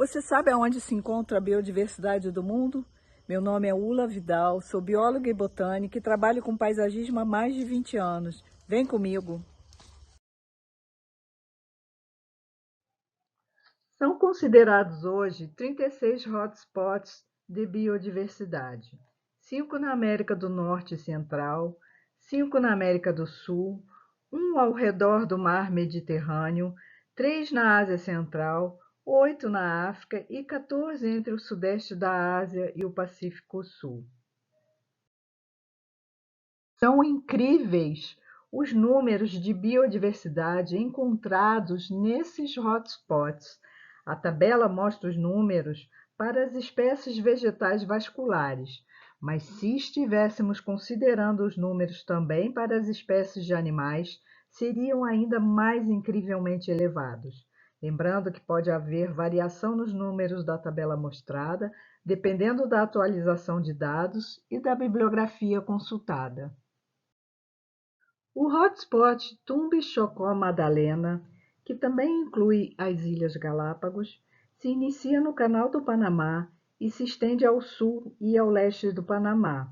Você sabe aonde se encontra a biodiversidade do mundo? Meu nome é Ula Vidal, sou bióloga e botânica e trabalho com paisagismo há mais de 20 anos. Vem comigo! São considerados hoje 36 hotspots de biodiversidade. 5 na América do Norte e Central, 5 na América do Sul, um ao redor do Mar Mediterrâneo, 3 na Ásia Central, 8 na África e 14 entre o Sudeste da Ásia e o Pacífico Sul. São incríveis os números de biodiversidade encontrados nesses hotspots. A tabela mostra os números para as espécies vegetais vasculares, mas se estivéssemos considerando os números também para as espécies de animais, seriam ainda mais incrivelmente elevados. Lembrando que pode haver variação nos números da tabela mostrada, dependendo da atualização de dados e da bibliografia consultada. O hotspot Tumbi-Chocó-Madalena, que também inclui as Ilhas Galápagos, se inicia no Canal do Panamá e se estende ao sul e ao leste do Panamá,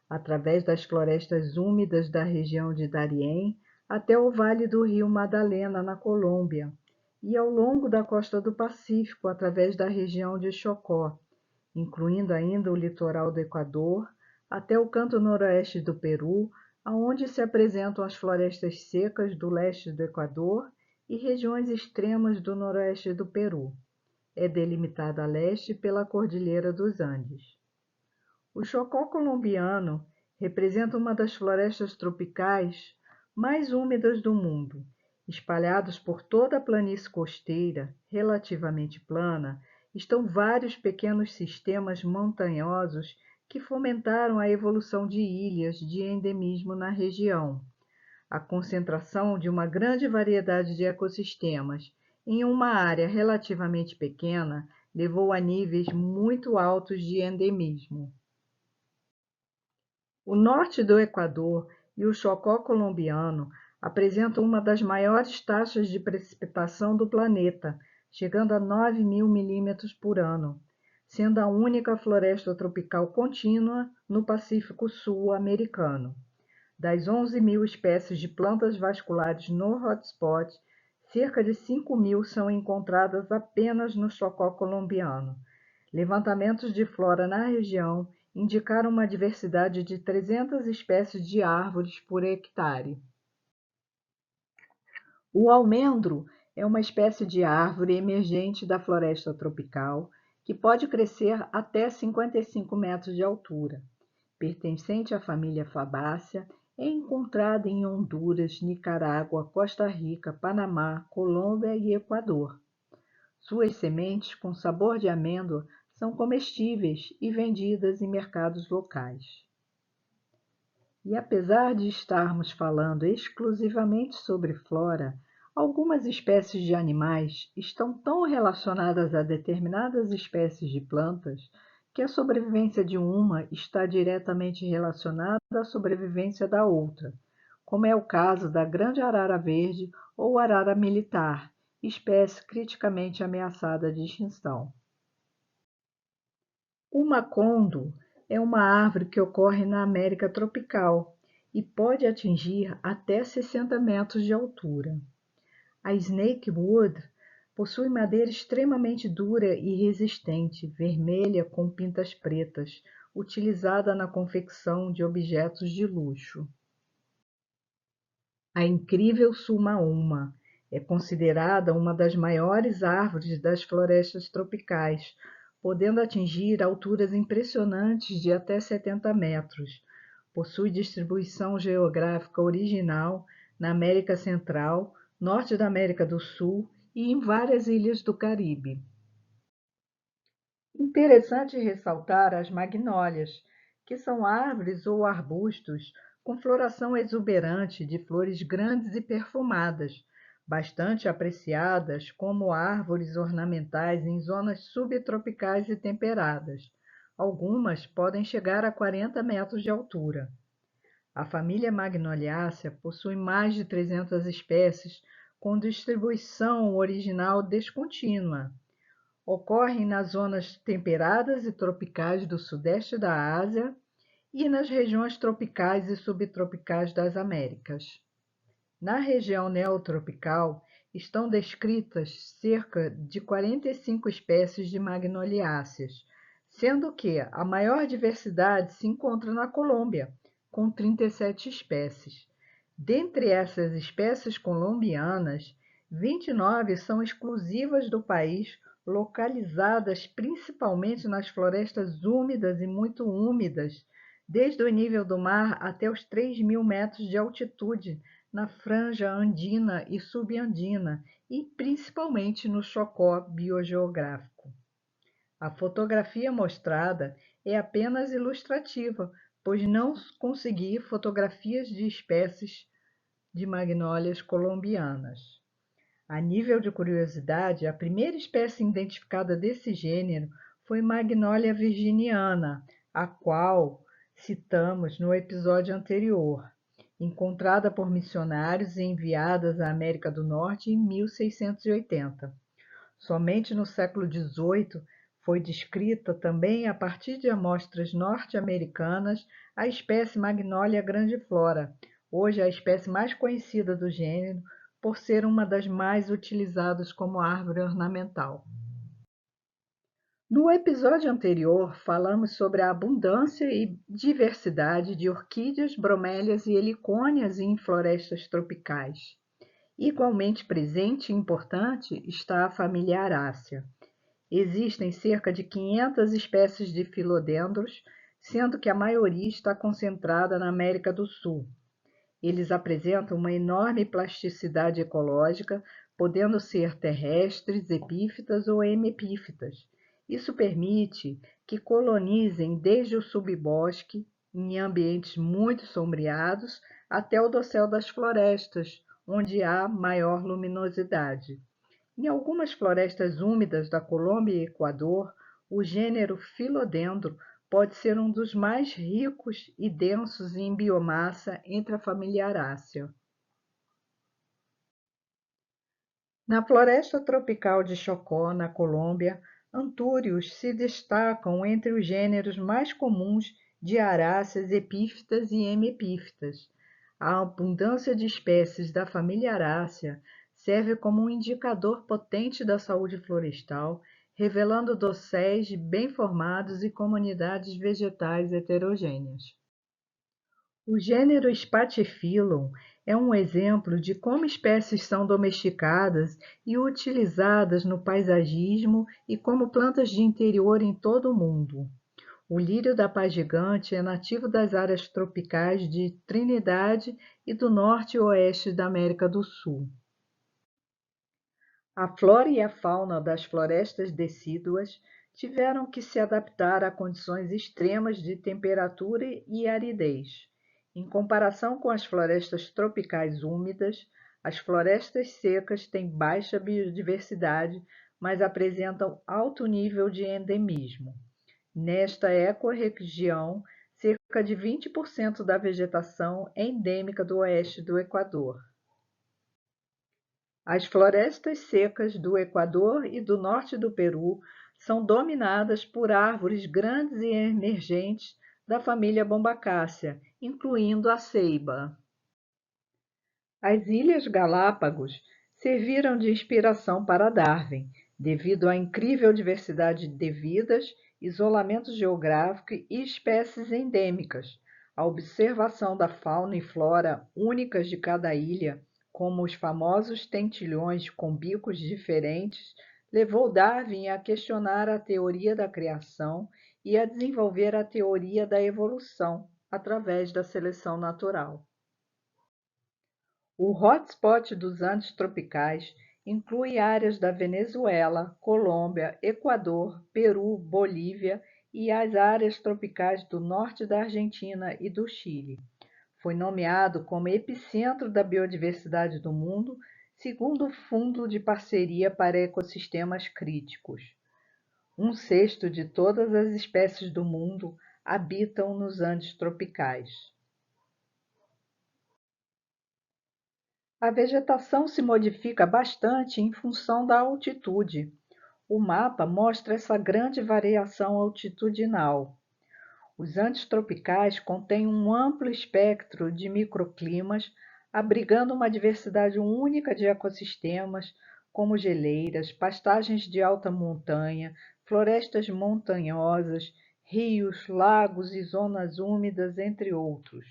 através das florestas úmidas da região de Darién até o vale do rio Madalena, na Colômbia, e ao longo da costa do Pacífico, através da região de Chocó, incluindo ainda o litoral do Equador, até o canto noroeste do Peru, aonde se apresentam as florestas secas do leste do Equador e regiões extremas do noroeste do Peru. É delimitada a leste pela Cordilheira dos Andes. O Chocó colombiano representa uma das florestas tropicais mais úmidas do mundo. Espalhados por toda a planície costeira, relativamente plana, estão vários pequenos sistemas montanhosos que fomentaram a evolução de ilhas de endemismo na região. A concentração de uma grande variedade de ecossistemas em uma área relativamente pequena levou a níveis muito altos de endemismo. O norte do Equador e o Chocó colombiano apresentam uma das maiores taxas de precipitação do planeta, chegando a 9.000 milímetros por ano, sendo a única floresta tropical contínua no Pacífico Sul-americano. Das 11.000 espécies de plantas vasculares no hotspot, cerca de 5.000 são encontradas apenas no Chocó colombiano. Levantamentos de flora na região indicaram uma diversidade de 300 espécies de árvores por hectare. O almendro é uma espécie de árvore emergente da floresta tropical que pode crescer até 55 metros de altura. Pertencente à família Fabácea, é encontrada em Honduras, Nicarágua, Costa Rica, Panamá, Colômbia e Equador. Suas sementes, com sabor de amêndoa, são comestíveis e vendidas em mercados locais. E apesar de estarmos falando exclusivamente sobre flora, algumas espécies de animais estão tão relacionadas a determinadas espécies de plantas que a sobrevivência de uma está diretamente relacionada à sobrevivência da outra, como é o caso da grande arara verde ou arara militar, espécie criticamente ameaçada de extinção. O macondo é uma árvore que ocorre na América tropical e pode atingir até 60 metros de altura. A snakewood possui madeira extremamente dura e resistente, vermelha com pintas pretas, utilizada na confecção de objetos de luxo. A incrível Sumauma é considerada uma das maiores árvores das florestas tropicais, podendo atingir alturas impressionantes de até 70 metros. Possui distribuição geográfica original na América Central, norte da América do Sul e em várias ilhas do Caribe. Interessante ressaltar as magnólias, que são árvores ou arbustos com floração exuberante de flores grandes e perfumadas, bastante apreciadas como árvores ornamentais em zonas subtropicais e temperadas. Algumas podem chegar a 40 metros de altura. A família Magnoliaceae possui mais de 300 espécies, com distribuição original descontínua. Ocorrem nas zonas temperadas e tropicais do sudeste da Ásia e nas regiões tropicais e subtropicais das Américas. Na região neotropical estão descritas cerca de 45 espécies de magnoliáceas, sendo que a maior diversidade se encontra na Colômbia, com 37 espécies. Dentre essas espécies colombianas, 29 são exclusivas do país, localizadas principalmente nas florestas úmidas e muito úmidas, desde o nível do mar até os 3.000 metros de altitude, na franja andina e subandina, e principalmente no Chocó biogeográfico. A fotografia mostrada é apenas ilustrativa, pois não consegui fotografias de espécies de magnólias colombianas. A nível de curiosidade, a primeira espécie identificada desse gênero foi Magnolia virginiana, a qual citamos no episódio anterior, encontrada por missionários e enviadas à América do Norte em 1680. Somente no século XVIII foi descrita também a partir de amostras norte-americanas a espécie Magnolia grandiflora, hoje a espécie mais conhecida do gênero, por ser uma das mais utilizadas como árvore ornamental. No episódio anterior, falamos sobre a abundância e diversidade de orquídeas, bromélias e helicônias em florestas tropicais. Igualmente presente e importante está a família Arácea. Existem cerca de 500 espécies de filodendros, sendo que a maioria está concentrada na América do Sul. Eles apresentam uma enorme plasticidade ecológica, podendo ser terrestres, epífitas ou hemipífitas. Isso permite que colonizem desde o subbosque, em ambientes muito sombreados, até o dossel das florestas, onde há maior luminosidade. Em algumas florestas úmidas da Colômbia e Equador, o gênero Philodendron pode ser um dos mais ricos e densos em biomassa entre a família Arácea. Na floresta tropical de Chocó, na Colômbia, antúrios se destacam entre os gêneros mais comuns de aráceas epífitas e hemipífitas. A abundância de espécies da família Arácea serve como um indicador potente da saúde florestal, revelando dosséis bem formados e comunidades vegetais heterogêneas. O gênero Spathiphyllum é um exemplo de como espécies são domesticadas e utilizadas no paisagismo e como plantas de interior em todo o mundo. O lírio da paz gigante é nativo das áreas tropicais de Trinidade e do norte e oeste da América do Sul. A flora e a fauna das florestas decíduas tiveram que se adaptar a condições extremas de temperatura e aridez. Em comparação com as florestas tropicais úmidas, as florestas secas têm baixa biodiversidade, mas apresentam alto nível de endemismo. Nesta ecorregião, cerca de 20% da vegetação é endêmica do oeste do Equador. As florestas secas do Equador e do norte do Peru são dominadas por árvores grandes e emergentes da família Bombacácea, incluindo a ceiba. As Ilhas Galápagos serviram de inspiração para Darwin, devido à incrível diversidade de vidas, isolamento geográfico e espécies endêmicas. A observação da fauna e flora únicas de cada ilha, como os famosos tentilhões com bicos diferentes, levou Darwin a questionar a teoria da criação e a desenvolver a teoria da evolução através da seleção natural. O hotspot dos Andes tropicais inclui áreas da Venezuela, Colômbia, Equador, Peru, Bolívia e as áreas tropicais do norte da Argentina e do Chile. Foi nomeado como epicentro da biodiversidade do mundo, segundo o Fundo de Parceria para Ecossistemas Críticos. 1/6 de todas as espécies do mundo habitam nos Andes tropicais. A vegetação se modifica bastante em função da altitude. O mapa mostra essa grande variação altitudinal. Os Andes tropicais contêm um amplo espectro de microclimas, abrigando uma diversidade única de ecossistemas, como geleiras, pastagens de alta montanha, florestas montanhosas, rios, lagos e zonas úmidas, entre outros.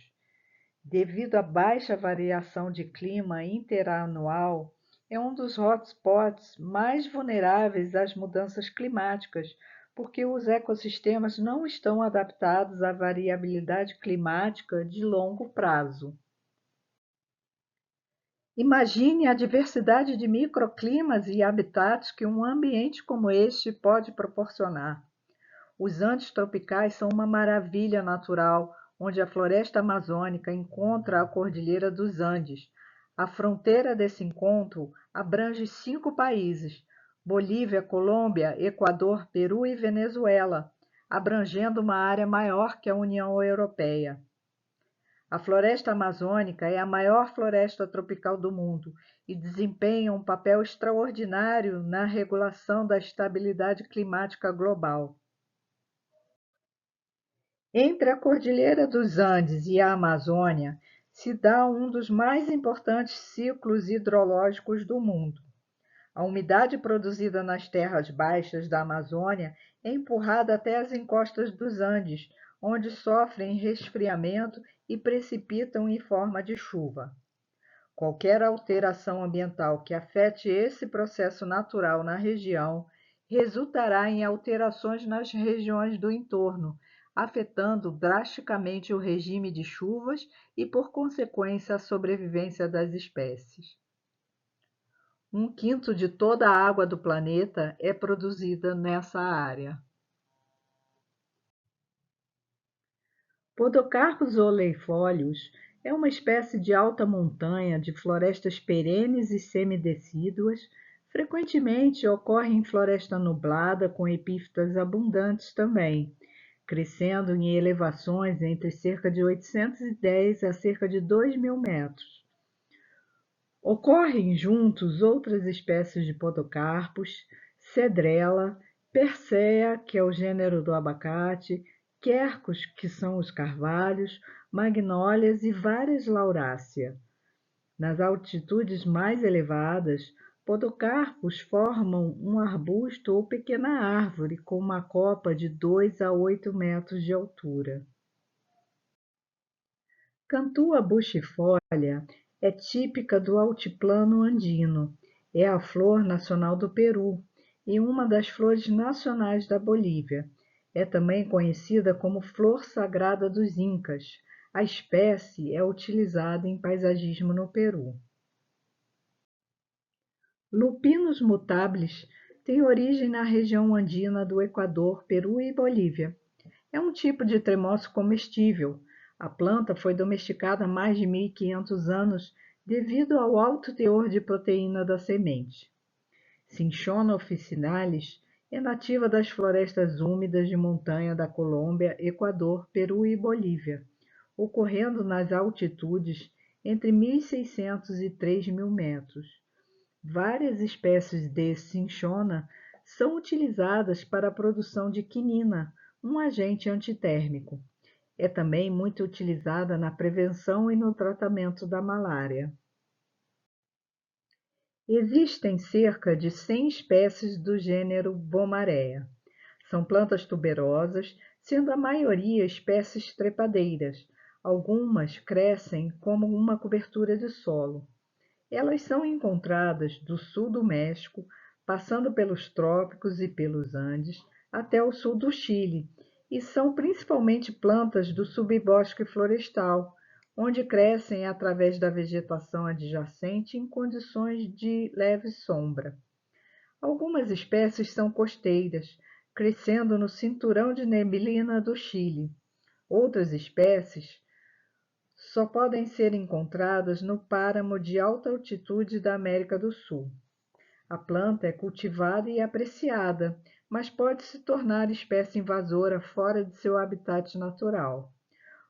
Devido à baixa variação de clima interanual, é um dos hotspots mais vulneráveis às mudanças climáticas, porque os ecossistemas não estão adaptados à variabilidade climática de longo prazo. Imagine a diversidade de microclimas e habitats que um ambiente como este pode proporcionar. Os Andes tropicais são uma maravilha natural, onde a floresta amazônica encontra a Cordilheira dos Andes. A fronteira desse encontro abrange 5 países: Bolívia, Colômbia, Equador, Peru e Venezuela, abrangendo uma área maior que a União Europeia. A floresta amazônica é a maior floresta tropical do mundo e desempenha um papel extraordinário na regulação da estabilidade climática global. Entre a Cordilheira dos Andes e a Amazônia se dá um dos mais importantes ciclos hidrológicos do mundo. A umidade produzida nas terras baixas da Amazônia é empurrada até as encostas dos Andes, onde sofrem resfriamento e precipitam em forma de chuva. Qualquer alteração ambiental que afete esse processo natural na região resultará em alterações nas regiões do entorno, afetando drasticamente o regime de chuvas e, por consequência, a sobrevivência das espécies. 1/5 de toda a água do planeta é produzida nessa área. Podocarpus oleifolius é uma espécie de alta montanha de florestas perenes e semidecíduas. Frequentemente ocorre em floresta nublada com epífitas abundantes também, crescendo em elevações entre cerca de 810 a cerca de 2.000 metros. Ocorrem juntos outras espécies de podocarpos, cedrela, persea, que é o gênero do abacate, quercus, que são os carvalhos, magnólias e várias laurácea. Nas altitudes mais elevadas, podocarpos formam um arbusto ou pequena árvore com uma copa de 2 a 8 metros de altura. Cantua buxifolia é típica do altiplano andino, é a flor nacional do Peru e uma das flores nacionais da Bolívia. É também conhecida como flor sagrada dos Incas. A espécie é utilizada em paisagismo no Peru. Lupinus mutabilis tem origem na região andina do Equador, Peru e Bolívia. É um tipo de tremoço comestível. A planta foi domesticada há mais de 1.500 anos devido ao alto teor de proteína da semente. Cinchona officinalis é nativa das florestas úmidas de montanha da Colômbia, Equador, Peru e Bolívia, ocorrendo nas altitudes entre 1.600 e 3.000 metros. Várias espécies de cinchona são utilizadas para a produção de quinina, um agente antitérmico. É também muito utilizada na prevenção e no tratamento da malária. Existem cerca de 100 espécies do gênero Bomarea. São plantas tuberosas, sendo a maioria espécies trepadeiras. Algumas crescem como uma cobertura de solo. Elas são encontradas do sul do México, passando pelos trópicos e pelos Andes, até o sul do Chile, e são principalmente plantas do subbosque florestal, onde crescem através da vegetação adjacente em condições de leve sombra. Algumas espécies são costeiras, crescendo no cinturão de neblina do Chile. Outras espécies só podem ser encontradas no páramo de alta altitude da América do Sul. A planta é cultivada e apreciada, mas pode se tornar espécie invasora fora de seu habitat natural.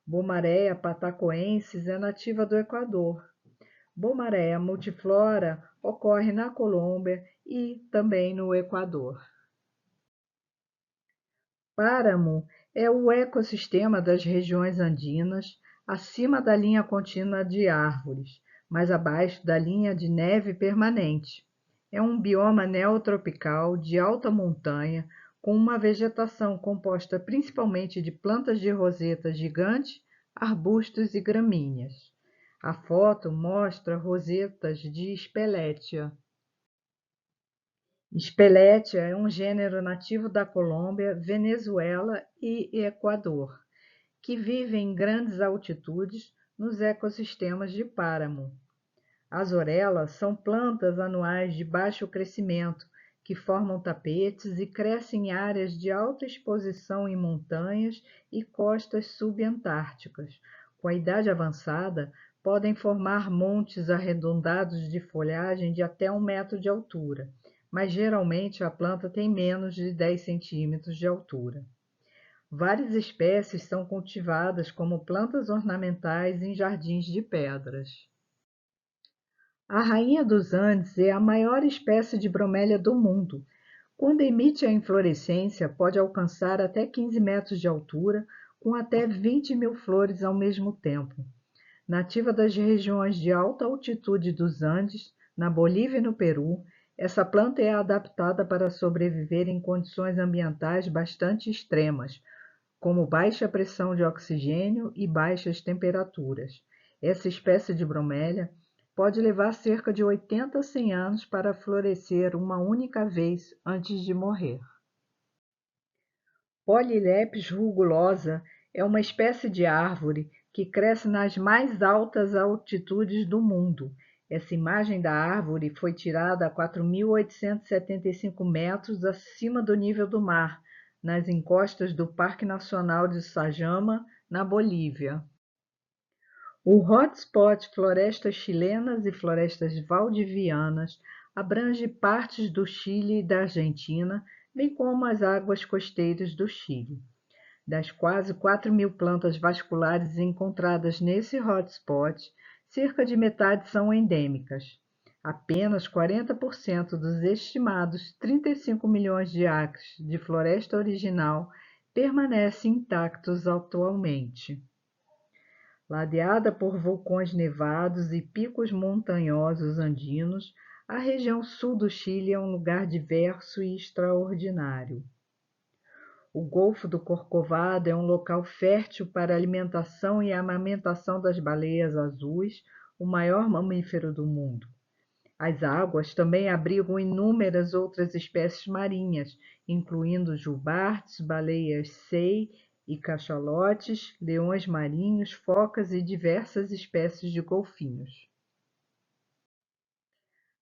Bomarea patacoensis é nativa do Equador. Bomarea multiflora ocorre na Colômbia e também no Equador. Páramo é o ecossistema das regiões andinas, acima da linha contínua de árvores, mas abaixo da linha de neve permanente. É um bioma neotropical de alta montanha, com uma vegetação composta principalmente de plantas de roseta gigante, arbustos e gramíneas. A foto mostra rosetas de Speletia. Speletia é um gênero nativo da Colômbia, Venezuela e Equador, que vive em grandes altitudes nos ecossistemas de páramo. As orelas são plantas anuais de baixo crescimento, que formam tapetes e crescem em áreas de alta exposição em montanhas e costas subantárticas. Com a idade avançada, podem formar montes arredondados de folhagem de até 1 metro de altura, mas geralmente a planta tem menos de 10 centímetros de altura. Várias espécies são cultivadas como plantas ornamentais em jardins de pedras. A rainha dos Andes é a maior espécie de bromélia do mundo. Quando emite a inflorescência, pode alcançar até 15 metros de altura, com até 20.000 flores ao mesmo tempo. Nativa das regiões de alta altitude dos Andes, na Bolívia e no Peru, essa planta é adaptada para sobreviver em condições ambientais bastante extremas, como baixa pressão de oxigênio e baixas temperaturas. Essa espécie de bromélia pode levar cerca de 80 a 100 anos para florescer uma única vez antes de morrer. Polylepis rugulosa é uma espécie de árvore que cresce nas mais altas altitudes do mundo. Essa imagem da árvore foi tirada a 4.875 metros acima do nível do mar, nas encostas do Parque Nacional de Sajama, na Bolívia. O hotspot Florestas Chilenas e Florestas Valdivianas abrange partes do Chile e da Argentina, bem como as águas costeiras do Chile. Das quase 4.000 plantas vasculares encontradas nesse hotspot, cerca de metade são endêmicas. Apenas 40% dos estimados 35 milhões de acres de floresta original permanecem intactos atualmente. Ladeada por vulcões nevados e picos montanhosos andinos, a região sul do Chile é um lugar diverso e extraordinário. O Golfo do Corcovado é um local fértil para a alimentação e amamentação das baleias azuis, o maior mamífero do mundo. As águas também abrigam inúmeras outras espécies marinhas, incluindo jubartes, baleias sei e cachalotes, leões marinhos, focas e diversas espécies de golfinhos.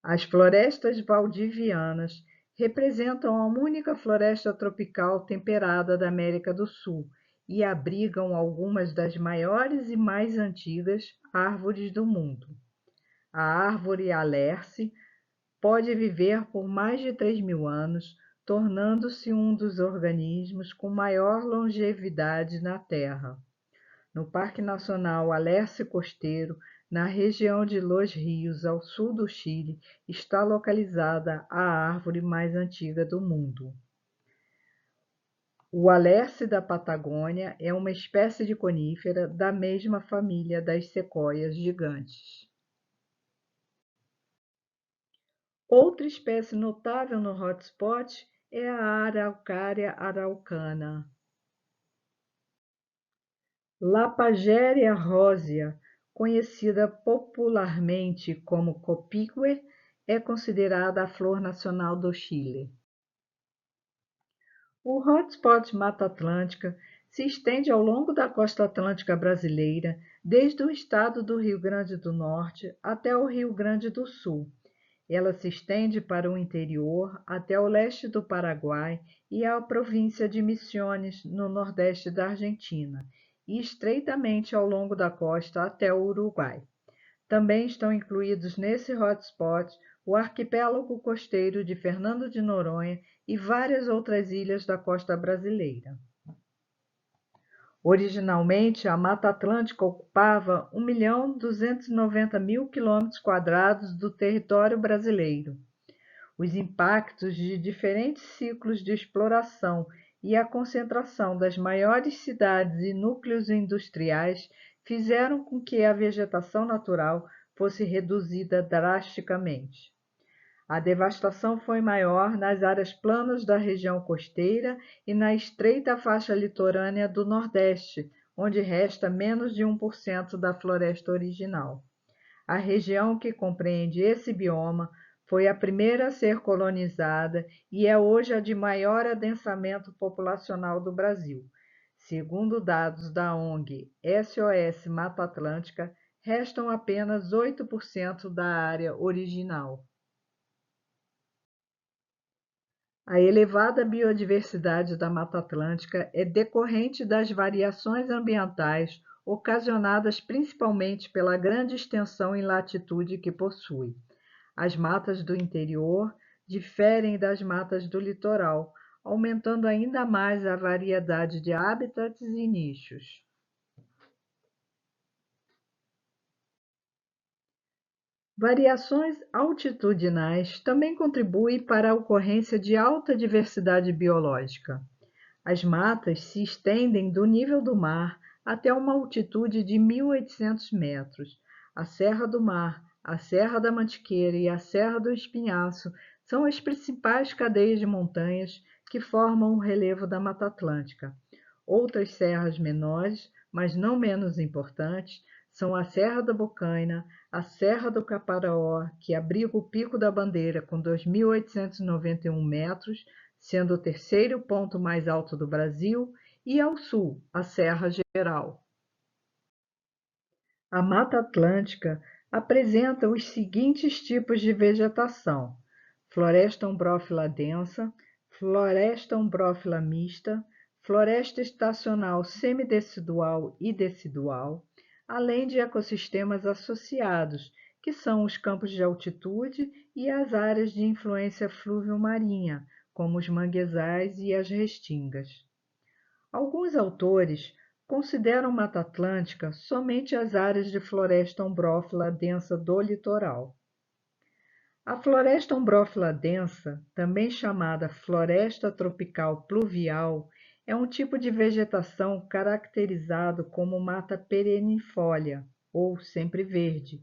As florestas valdivianas representam a única floresta tropical temperada da América do Sul e abrigam algumas das maiores e mais antigas árvores do mundo. A árvore alerce pode viver por mais de 3.000 anos, tornando-se um dos organismos com maior longevidade na Terra. No Parque Nacional Alerce Costeiro, na região de Los Rios, ao sul do Chile, está localizada a árvore mais antiga do mundo. O alerce da Patagônia é uma espécie de conífera da mesma família das sequoias gigantes. Outra espécie notável no hotspot é a Araucária araucana. Lapageria rosea, conhecida popularmente como copigue, é considerada a flor nacional do Chile. O hotspot Mata Atlântica se estende ao longo da costa atlântica brasileira, desde o estado do Rio Grande do Norte até o Rio Grande do Sul. Ela se estende para o interior até o leste do Paraguai e a província de Misiones, no nordeste da Argentina, e estreitamente ao longo da costa até o Uruguai. Também estão incluídos nesse hotspot o arquipélago costeiro de Fernando de Noronha e várias outras ilhas da costa brasileira. Originalmente, a Mata Atlântica ocupava 1.290.000 km² do território brasileiro. Os impactos de diferentes ciclos de exploração e a concentração das maiores cidades e núcleos industriais fizeram com que a vegetação natural fosse reduzida drasticamente. A devastação foi maior nas áreas planas da região costeira e na estreita faixa litorânea do Nordeste, onde resta menos de 1% da floresta original. A região que compreende esse bioma foi a primeira a ser colonizada e é hoje a de maior adensamento populacional do Brasil. Segundo dados da ONG SOS Mata Atlântica, restam apenas 8% da área original. A elevada biodiversidade da Mata Atlântica é decorrente das variações ambientais ocasionadas principalmente pela grande extensão e latitude que possui. As matas do interior diferem das matas do litoral, aumentando ainda mais a variedade de hábitats e nichos. Variações altitudinais também contribuem para a ocorrência de alta diversidade biológica. As matas se estendem do nível do mar até uma altitude de 1.800 metros. A Serra do Mar, a Serra da Mantiqueira e a Serra do Espinhaço são as principais cadeias de montanhas que formam o relevo da Mata Atlântica. Outras serras menores, mas não menos importantes, são a Serra da Bocaina, a Serra do Caparaó, que abriga o Pico da Bandeira com 2.891 metros, sendo o terceiro ponto mais alto do Brasil, e ao sul, a Serra Geral. A Mata Atlântica apresenta os seguintes tipos de vegetação: floresta umbrófila densa, floresta umbrófila mista, floresta estacional semidecidual e decidual, além de ecossistemas associados, que são os campos de altitude e as áreas de influência fluvio-marinha, como os manguezais e as restingas. Alguns autores consideram Mata Atlântica somente as áreas de floresta umbrófila densa do litoral. A floresta umbrófila densa, também chamada floresta tropical pluvial, é um tipo de vegetação caracterizado como mata perennifólia, ou sempre-verde,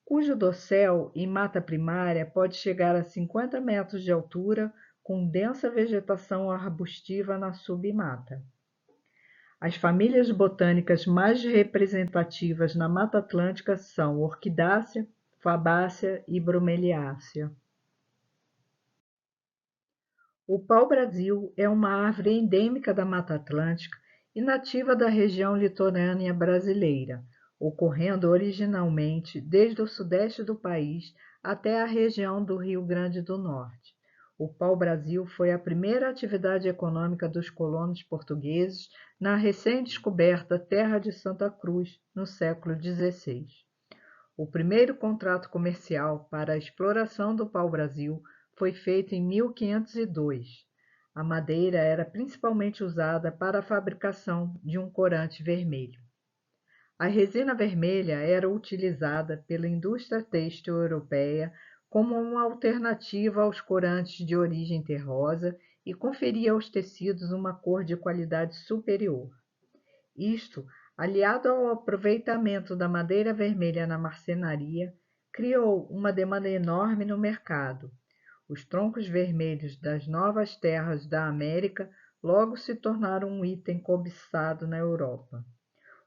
cujo dossel em mata primária pode chegar a 50 metros de altura, com densa vegetação arbustiva na submata. As famílias botânicas mais representativas na Mata Atlântica são Orquidácea, Fabácea e Bromeliácea. O pau-brasil é uma árvore endêmica da Mata Atlântica e nativa da região litorânea brasileira, ocorrendo originalmente desde o sudeste do país até a região do Rio Grande do Norte. O pau-brasil foi a primeira atividade econômica dos colonos portugueses na recém-descoberta terra de Santa Cruz, no século XVI. O primeiro contrato comercial para a exploração do pau-brasil foi feito em 1502. A madeira era principalmente usada para a fabricação de um corante vermelho. A resina vermelha era utilizada pela indústria têxtil europeia como uma alternativa aos corantes de origem terrosa e conferia aos tecidos uma cor de qualidade superior. Isto, aliado ao aproveitamento da madeira vermelha na marcenaria, criou uma demanda enorme no mercado. Os troncos vermelhos das novas terras da América logo se tornaram um item cobiçado na Europa.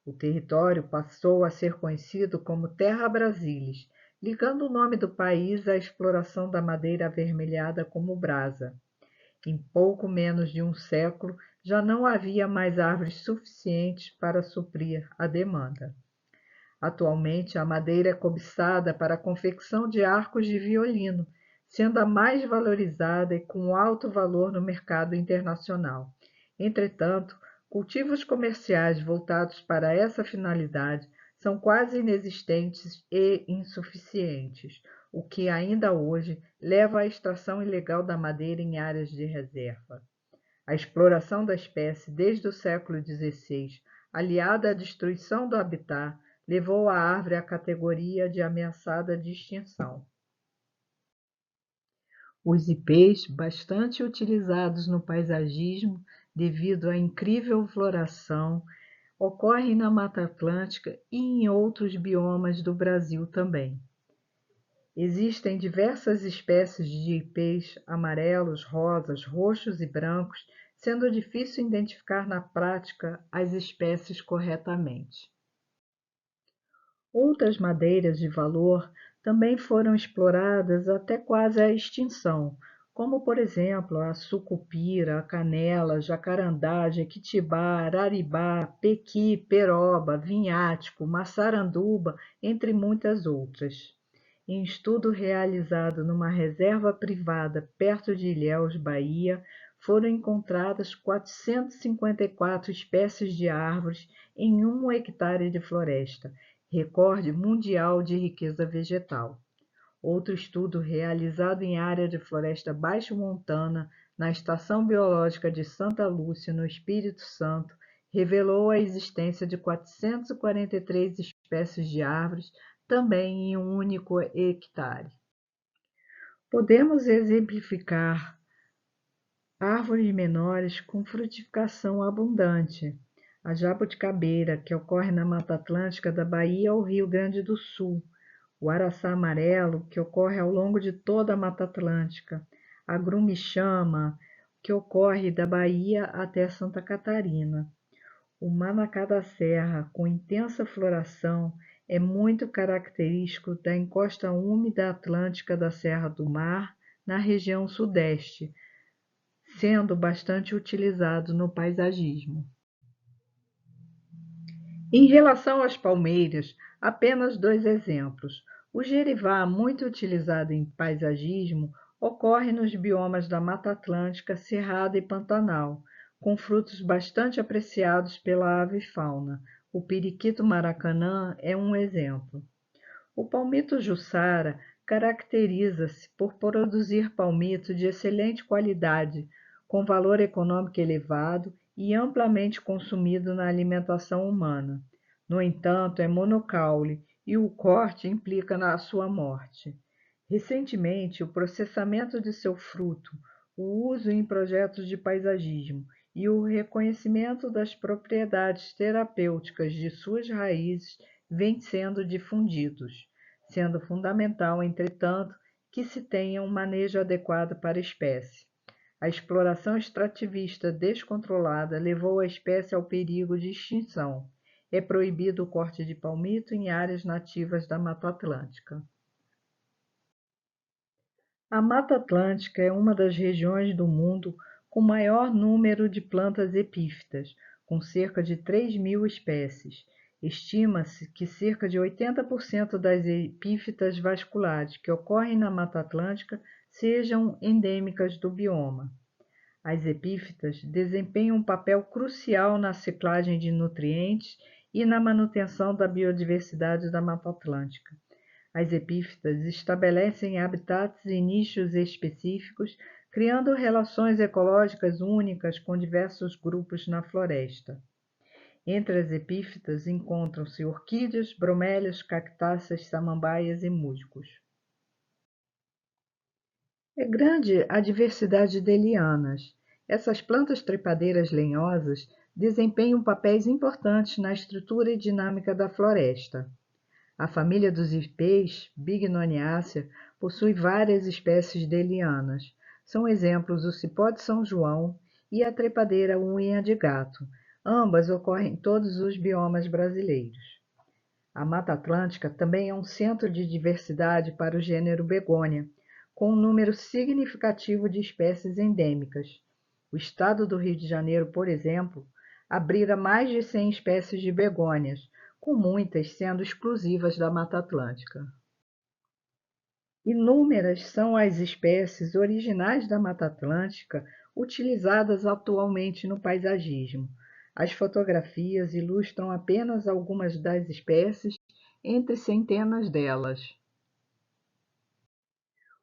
O território passou a ser conhecido como Terra Brasilis, ligando o nome do país à exploração da madeira avermelhada como brasa. Em pouco menos de um século, já não havia mais árvores suficientes para suprir a demanda. Atualmente, a madeira é cobiçada para a confecção de arcos de violino, sendo a mais valorizada e com alto valor no mercado internacional. Entretanto, cultivos comerciais voltados para essa finalidade são quase inexistentes e insuficientes, o que ainda hoje leva à extração ilegal da madeira em áreas de reserva. A exploração da espécie desde o século XVI, aliada à destruição do habitat, levou a árvore à categoria de ameaçada de extinção. Os ipês, bastante utilizados no paisagismo devido à incrível floração, ocorrem na Mata Atlântica e em outros biomas do Brasil também. Existem diversas espécies de ipês amarelos, rosas, roxos e brancos, sendo difícil identificar na prática as espécies corretamente. Outras madeiras de valor também foram exploradas até quase à extinção, como, por exemplo, a sucupira, a canela, jacarandá, jequitibá, araribá, pequi, peroba, vinhático, maçaranduba, entre muitas outras. Em estudo realizado numa reserva privada perto de Ilhéus, Bahia, foram encontradas 454 espécies de árvores em 1 hectare de floresta, recorde mundial de riqueza vegetal. Outro estudo realizado em área de floresta baixo-montana, na Estação Biológica de Santa Lúcia, no Espírito Santo, revelou a existência de 443 espécies de árvores, também em 1 único hectare. Podemos exemplificar árvores menores com frutificação abundante. A jabuticabeira, que ocorre na Mata Atlântica da Bahia ao Rio Grande do Sul. O araçá amarelo, que ocorre ao longo de toda a Mata Atlântica. A grume-chama, que ocorre da Bahia até Santa Catarina. O manacá da serra, com intensa floração, é muito característico da encosta úmida atlântica da Serra do Mar, na região sudeste, sendo bastante utilizado no paisagismo. Em relação às palmeiras, apenas 2 exemplos. O gerivá, muito utilizado em paisagismo, ocorre nos biomas da Mata Atlântica, Cerrado e Pantanal, com frutos bastante apreciados pela avifauna. O periquito maracanã é um exemplo. O palmito jussara caracteriza-se por produzir palmito de excelente qualidade, com valor econômico elevado e amplamente consumido na alimentação humana. No entanto, é monocaule e o corte implica na sua morte. Recentemente, o processamento de seu fruto, o uso em projetos de paisagismo e o reconhecimento das propriedades terapêuticas de suas raízes vêm sendo difundidos, sendo fundamental, entretanto, que se tenha um manejo adequado para a espécie. A exploração extrativista descontrolada levou a espécie ao perigo de extinção. É proibido o corte de palmito em áreas nativas da Mata Atlântica. A Mata Atlântica é uma das regiões do mundo com maior número de plantas epífitas, com cerca de 3.000 espécies. Estima-se que cerca de 80% das epífitas vasculares que ocorrem na Mata Atlântica sejam endêmicas do bioma. As epífitas desempenham um papel crucial na ciclagem de nutrientes e na manutenção da biodiversidade da Mata Atlântica. As epífitas estabelecem habitats e nichos específicos, criando relações ecológicas únicas com diversos grupos na floresta. Entre as epífitas encontram-se orquídeas, bromélias, cactáceas, samambaias e musgos. É grande a diversidade de lianas. Essas plantas trepadeiras lenhosas desempenham papéis importantes na estrutura e dinâmica da floresta. A família dos ipês, Bignoniacea, possui várias espécies de lianas. São exemplos o cipó de São João e a trepadeira unha de gato. Ambas ocorrem em todos os biomas brasileiros. A Mata Atlântica também é um centro de diversidade para o gênero Begônia, com um número significativo de espécies endêmicas. O estado do Rio de Janeiro, por exemplo, abriga mais de 100 espécies de begônias, com muitas sendo exclusivas da Mata Atlântica. Inúmeras são as espécies originais da Mata Atlântica utilizadas atualmente no paisagismo. As fotografias ilustram apenas algumas das espécies, entre centenas delas.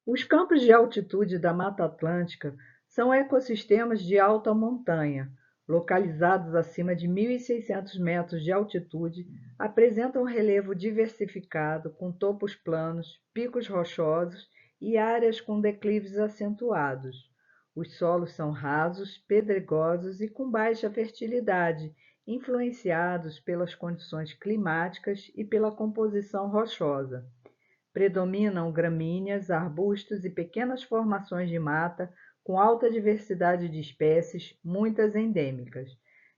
Os campos de altitude da Mata Atlântica são ecossistemas de alta montanha, localizados acima de 1.600 metros de altitude, apresentam relevo diversificado, com topos planos, picos rochosos e áreas com declives acentuados. Os solos são rasos, pedregosos e com baixa fertilidade, influenciados pelas condições climáticas e pela composição rochosa. Predominam gramíneas, arbustos e pequenas formações de mata, com alta diversidade de espécies, muitas endêmicas.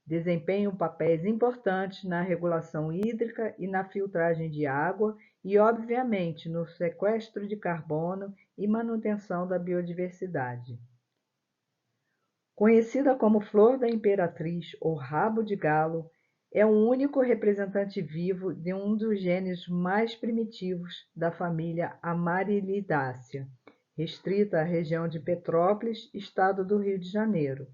Desempenham papéis importantes na regulação hídrica e na filtragem de água e, obviamente, no sequestro de carbono e manutenção da biodiversidade. Conhecida como flor da imperatriz ou rabo de galo, é o único representante vivo de um dos gêneros mais primitivos da família Amarilidácea, restrita à região de Petrópolis, estado do Rio de Janeiro.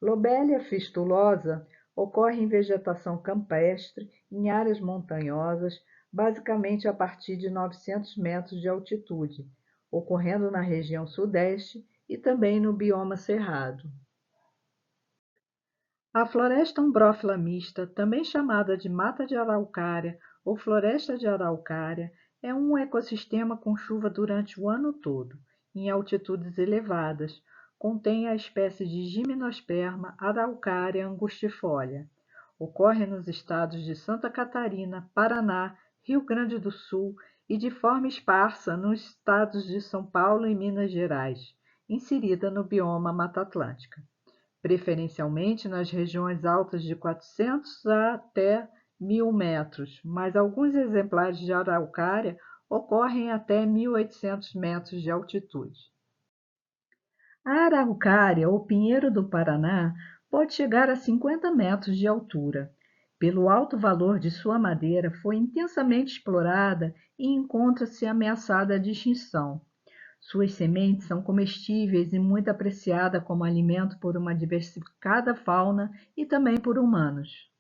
Lobelia fistulosa ocorre em vegetação campestre, em áreas montanhosas, basicamente a partir de 900 metros de altitude, ocorrendo na região sudeste e também no bioma cerrado. A floresta umbrófila mista, também chamada de mata de araucária ou floresta de araucária, é um ecossistema com chuva durante o ano todo, em altitudes elevadas. Contém a espécie de Gimnosperma araucária angustifolia. Ocorre nos estados de Santa Catarina, Paraná, Rio Grande do Sul e de forma esparsa nos estados de São Paulo e Minas Gerais, inserida no bioma Mata Atlântica, preferencialmente nas regiões altas de 400 a até 1.000 metros, mas alguns exemplares de araucária ocorrem até 1.800 metros de altitude. A araucária, ou pinheiro do Paraná, pode chegar a 50 metros de altura. Pelo alto valor de sua madeira, foi intensamente explorada e encontra-se ameaçada de extinção. Suas sementes são comestíveis e muito apreciada como alimento por uma diversificada fauna e também por humanos.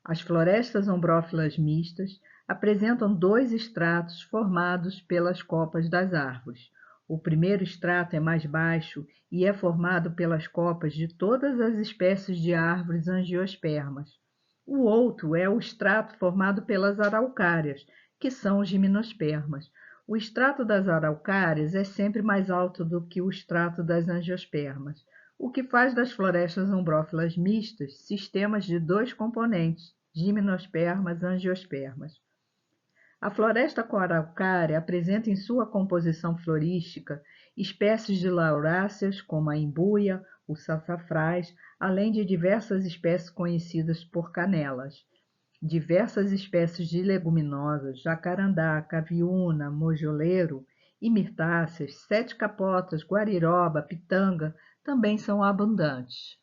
As florestas ombrófilas mistas apresentam dois estratos formados pelas copas das árvores. O primeiro estrato é mais baixo e é formado pelas copas de todas as espécies de árvores angiospermas. O outro é o estrato formado pelas araucárias, que são os gimnospermas. O estrato das araucárias é sempre mais alto do que o estrato das angiospermas, o que faz das florestas ombrófilas mistas sistemas de dois componentes, gimnospermas e angiospermas. A floresta com araucária apresenta em sua composição florística espécies de lauráceas, como a imbuia, o sassafrás, além de diversas espécies conhecidas por canelas. Diversas espécies de leguminosas, jacarandá, caviúna, mojoleiro e mirtáceas, sete capotas, guariroba, pitanga, também são abundantes.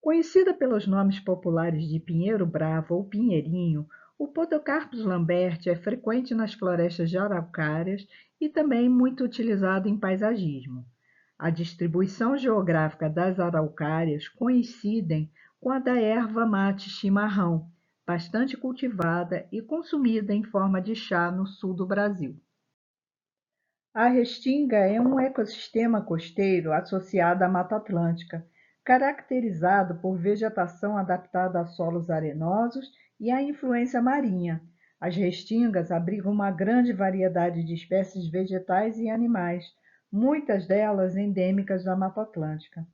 Conhecida pelos nomes populares de pinheiro bravo ou pinheirinho, o Podocarpus lamberti é frequente nas florestas de araucárias e também muito utilizado em paisagismo. A distribuição geográfica das araucárias coincidem com a da erva mate chimarrão, bastante cultivada e consumida em forma de chá no sul do Brasil. A restinga é um ecossistema costeiro associado à Mata Atlântica, caracterizado por vegetação adaptada a solos arenosos e à influência marinha. As restingas abrigam uma grande variedade de espécies vegetais e animais, muitas delas endêmicas da Mata Atlântica.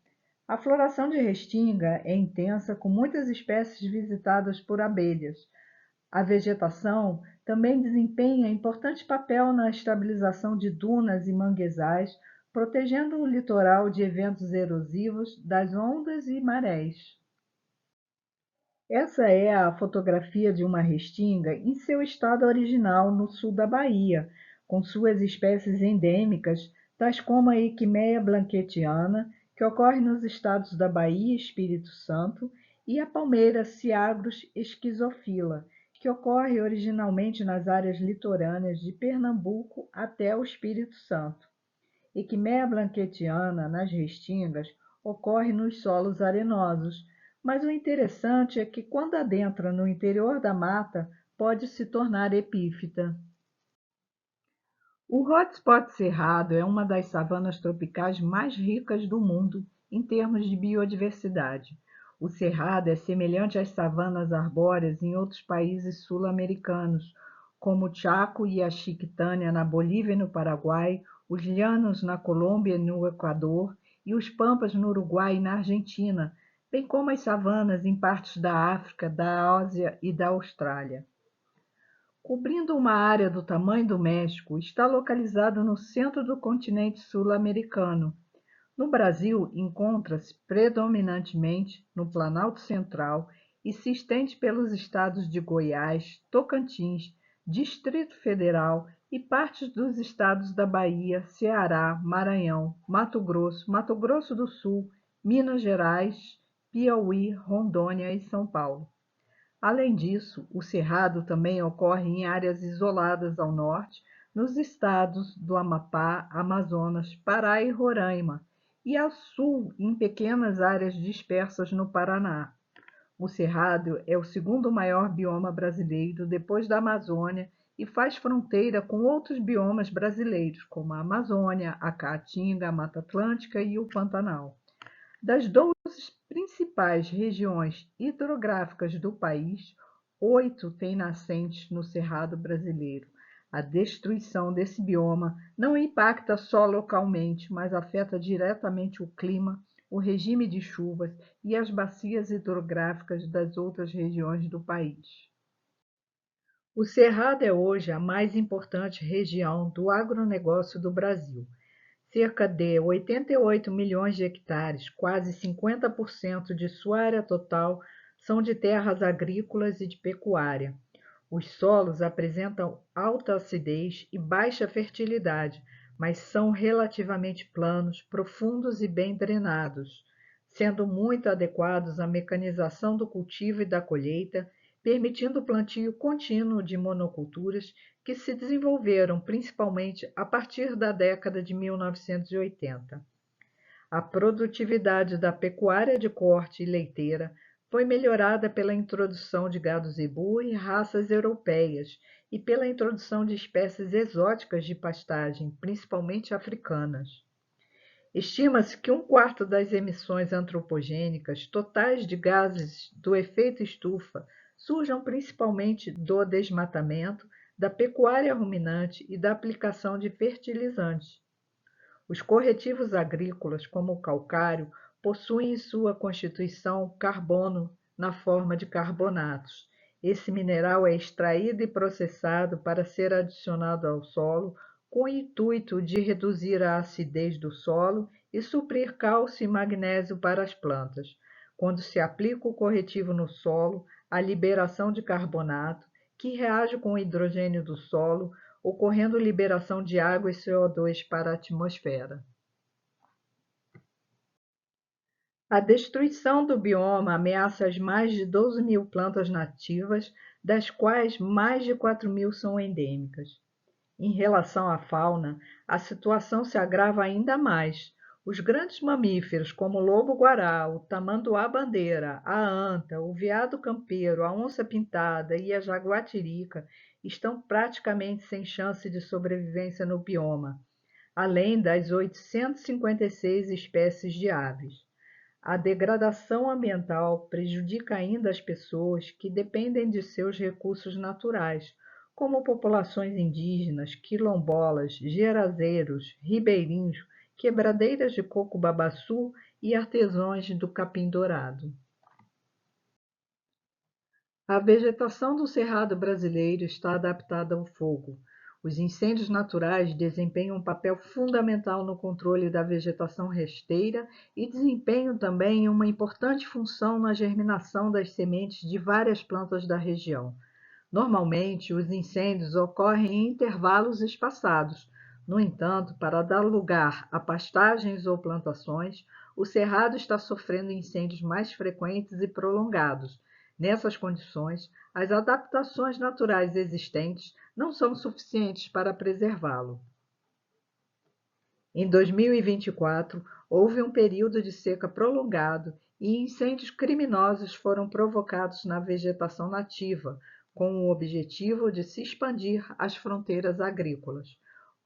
A floração de restinga é intensa, com muitas espécies visitadas por abelhas. A vegetação também desempenha importante papel na estabilização de dunas e manguezais, protegendo o litoral de eventos erosivos, das ondas e marés. Essa é a fotografia de uma restinga em seu estado original no sul da Bahia, com suas espécies endêmicas, tais como a Echimeia blanquetiana, que ocorre nos estados da Bahia e Espírito Santo, e a palmeira Ciagrus esquizofila, que ocorre originalmente nas áreas litorâneas de Pernambuco até o Espírito Santo. Echimeia blanquetiana, nas restingas, ocorre nos solos arenosos, mas o interessante é que, quando adentra no interior da mata, pode se tornar epífita. O hotspot cerrado é uma das savanas tropicais mais ricas do mundo em termos de biodiversidade. O cerrado é semelhante às savanas arbóreas em outros países sul-americanos, como o Chaco e a Chiquitânia na Bolívia e no Paraguai, os llanos na Colômbia e no Equador, e os pampas no Uruguai e na Argentina, bem como as savanas em partes da África, da Ásia e da Austrália. Cobrindo uma área do tamanho do México, está localizado no centro do continente sul-americano. No Brasil, encontra-se predominantemente no Planalto Central e se estende pelos estados de Goiás, Tocantins, Distrito Federal e partes dos estados da Bahia, Ceará, Maranhão, Mato Grosso do Sul, Minas Gerais, Piauí, Rondônia e São Paulo. Além disso, o cerrado também ocorre em áreas isoladas ao norte, nos estados do Amapá, Amazonas, Pará e Roraima, e ao sul, em pequenas áreas dispersas no Paraná. O cerrado é o segundo maior bioma brasileiro depois da Amazônia e faz fronteira com outros biomas brasileiros, como a Amazônia, a Caatinga, a Mata Atlântica e o Pantanal. Das 12 principais regiões hidrográficas do país, 8 têm nascentes no Cerrado brasileiro. A destruição desse bioma não impacta só localmente, mas afeta diretamente o clima, o regime de chuvas e as bacias hidrográficas das outras regiões do país. O Cerrado é hoje a mais importante região do agronegócio do Brasil. Cerca de 88 milhões de hectares, quase 50% de sua área total, são de terras agrícolas e de pecuária. Os solos apresentam alta acidez e baixa fertilidade, mas são relativamente planos, profundos e bem drenados, sendo muito adequados à mecanização do cultivo e da colheita, permitindo o plantio contínuo de monoculturas que se desenvolveram principalmente a partir da década de 1980. A produtividade da pecuária de corte e leiteira foi melhorada pela introdução de gado zebu e raças europeias e pela introdução de espécies exóticas de pastagem, principalmente africanas. Estima-se que um quarto das emissões antropogênicas totais de gases do efeito estufa surjam principalmente do desmatamento, da pecuária ruminante e da aplicação de fertilizantes. Os corretivos agrícolas, como o calcário, possuem em sua constituição carbono na forma de carbonatos. Esse mineral é extraído e processado para ser adicionado ao solo, com o intuito de reduzir a acidez do solo e suprir cálcio e magnésio para as plantas. Quando se aplica o corretivo no solo, a liberação de carbonato, que reage com o hidrogênio do solo, ocorrendo liberação de água e CO2 para a atmosfera. A destruição do bioma ameaça as mais de 12 mil plantas nativas, das quais mais de 4 mil são endêmicas. Em relação à fauna, a situação se agrava ainda mais. Os grandes mamíferos, como o lobo-guará, o tamanduá-bandeira, a anta, o veado campeiro, a onça-pintada e a jaguatirica, estão praticamente sem chance de sobrevivência no bioma, além das 856 espécies de aves. A degradação ambiental prejudica ainda as pessoas que dependem de seus recursos naturais, como populações indígenas, quilombolas, gerazeiros, ribeirinhos, quebradeiras de coco-babaçu e artesãos do capim-dourado. A vegetação do Cerrado brasileiro está adaptada ao fogo. Os incêndios naturais desempenham um papel fundamental no controle da vegetação rasteira e desempenham também uma importante função na germinação das sementes de várias plantas da região. Normalmente, os incêndios ocorrem em intervalos espaçados. No entanto, para dar lugar a pastagens ou plantações, o cerrado está sofrendo incêndios mais frequentes e prolongados. Nessas condições, as adaptações naturais existentes não são suficientes para preservá-lo. Em 2024, houve um período de seca prolongado e incêndios criminosos foram provocados na vegetação nativa, com o objetivo de se expandir às fronteiras agrícolas.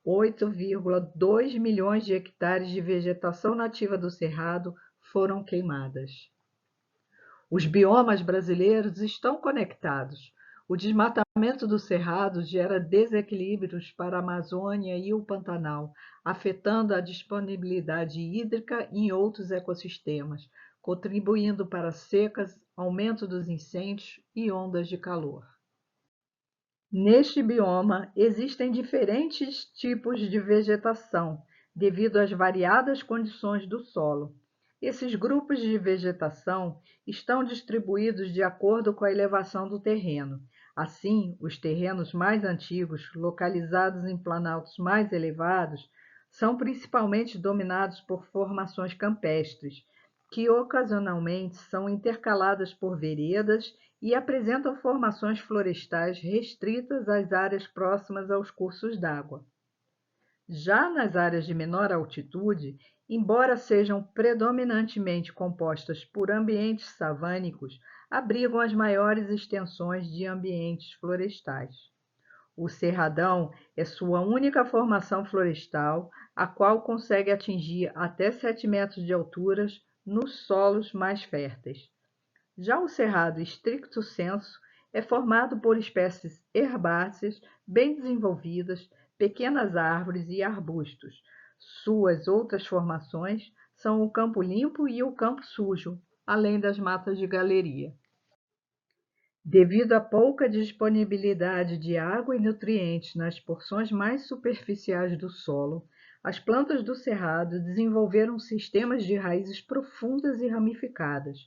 8,2 milhões de hectares de vegetação nativa do Cerrado foram queimadas. Os biomas brasileiros estão conectados. O desmatamento do cerrado gera desequilíbrios para a Amazônia e o Pantanal, afetando a disponibilidade hídrica em outros ecossistemas, contribuindo para secas, aumento dos incêndios e ondas de calor. Neste bioma, existem diferentes tipos de vegetação, devido às variadas condições do solo. Esses grupos de vegetação estão distribuídos de acordo com a elevação do terreno. Assim, os terrenos mais antigos, localizados em planaltos mais elevados, são principalmente dominados por formações campestres, que ocasionalmente são intercaladas por veredas e apresentam formações florestais restritas às áreas próximas aos cursos d'água. Já nas áreas de menor altitude, embora sejam predominantemente compostas por ambientes savânicos, abrigam as maiores extensões de ambientes florestais. O cerradão é sua única formação florestal, a qual consegue atingir até 7 metros de altura nos solos mais férteis. Já o cerrado stricto sensu é formado por espécies herbáceas bem desenvolvidas, pequenas árvores e arbustos. Suas outras formações são o campo limpo e o campo sujo, além das matas de galeria. Devido à pouca disponibilidade de água e nutrientes nas porções mais superficiais do solo, as plantas do cerrado desenvolveram sistemas de raízes profundas e ramificadas.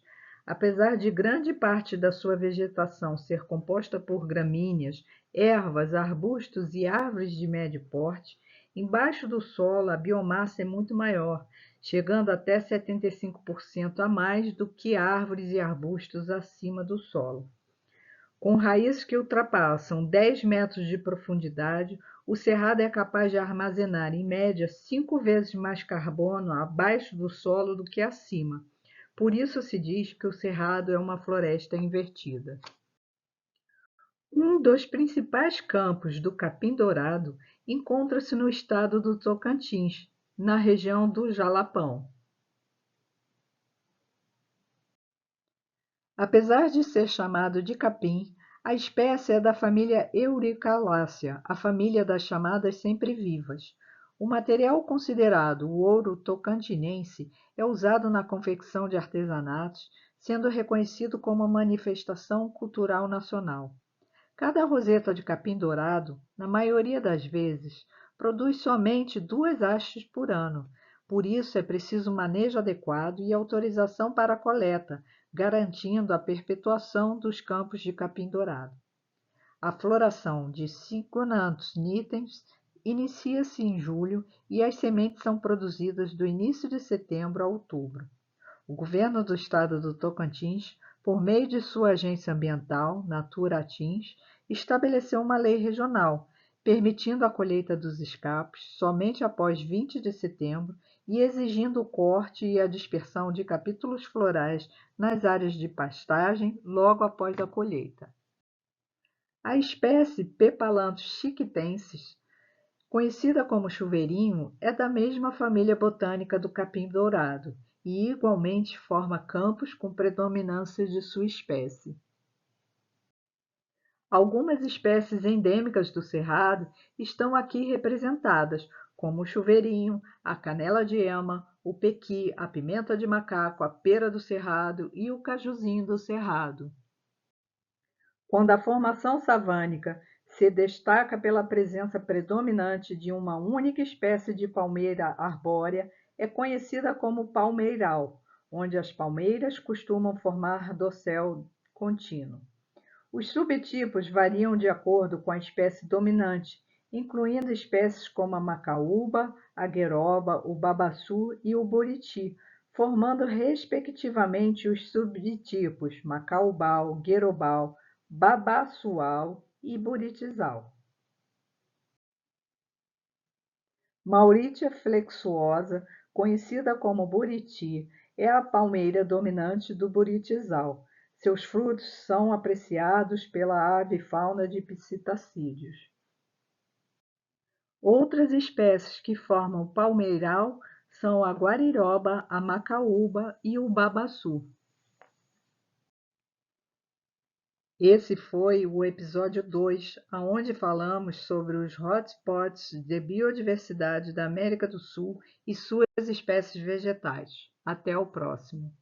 Apesar de grande parte da sua vegetação ser composta por gramíneas, ervas, arbustos e árvores de médio porte, embaixo do solo a biomassa é muito maior, chegando até 75% a mais do que árvores e arbustos acima do solo. Com raízes que ultrapassam 10 metros de profundidade, o cerrado é capaz de armazenar, em média, 5 vezes mais carbono abaixo do solo do que acima. Por isso se diz que o cerrado é uma floresta invertida. Um dos principais campos do capim-dourado encontra-se no estado do Tocantins, na região do Jalapão. Apesar de ser chamado de capim, a espécie é da família Eurycalaceae, a família das chamadas sempre-vivas. O material considerado o ouro tocantinense é usado na confecção de artesanatos, sendo reconhecido como uma manifestação cultural nacional. Cada roseta de capim-dourado, na maioria das vezes, produz somente 2 hastes por ano. Por isso é preciso manejo adequado e autorização para a coleta, garantindo a perpetuação dos campos de capim-dourado. A floração de Cycnonatus nitens inicia-se em julho e as sementes são produzidas do início de setembro a outubro. O governo do estado do Tocantins, por meio de sua agência ambiental, Naturatins, estabeleceu uma lei regional, permitindo a colheita dos escapos somente após 20 de setembro e exigindo o corte e a dispersão de capítulos florais nas áreas de pastagem logo após a colheita. A espécie Pepalanthus chiquitensis, conhecida como chuveirinho, é da mesma família botânica do capim-dourado e igualmente forma campos com predominância de sua espécie. Algumas espécies endêmicas do cerrado estão aqui representadas, como o chuveirinho, a canela de ema, o pequi, a pimenta de macaco, a pera do cerrado e o cajuzinho do cerrado. Quando a formação savânica se destaca pela presença predominante de uma única espécie de palmeira arbórea, é conhecida como palmeiral, onde as palmeiras costumam formar dossel contínuo. Os subtipos variam de acordo com a espécie dominante, incluindo espécies como a macaúba, a gueroba, o babaçu e o buriti, formando respectivamente os subtipos macaubal, guerobal, babaçual e buritizal. Mauritia flexuosa, conhecida como buriti, é a palmeira dominante do buritizal. Seus frutos são apreciados pela avifauna de psitacídeos. Outras espécies que formam palmeiral são a guariroba, a macaúba e o babaçu. Esse foi o episódio 2, onde falamos sobre os hotspots de biodiversidade da América do Sul e suas espécies vegetais. Até o próximo!